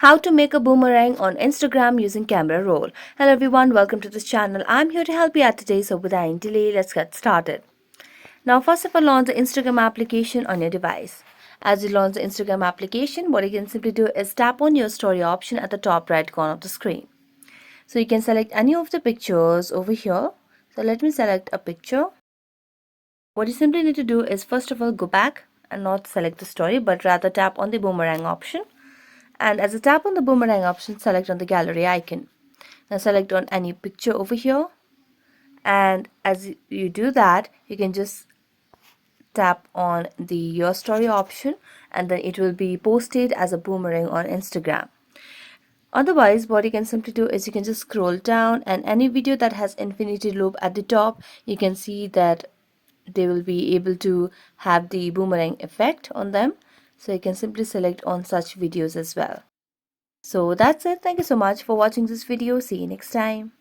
How to make a boomerang on Instagram using camera roll. Hello everyone, welcome to this channel. I'm here to help you out today, so without any delay, let's get started. Now first of all, launch the Instagram application on your device. As you launch the Instagram application, what you can simply do is tap on your story option at the top right corner of the screen. So you can select any of the pictures over here. So let me select a picture. What you simply need to do is first of all go back and not select the story, but rather tap on the boomerang option. And as you tap on the boomerang option, select on the gallery icon. Now select on any picture over here, and as you do that, you can just tap on the your story option, and then it will be posted as a boomerang on Instagram. Otherwise, what you can simply do is you can just scroll down, and any video that has infinity loop at the top, you can see that they will be able to have the boomerang effect on them. So you can simply select on such videos as well. So that's it. Thank you so much for watching this video. See you next time.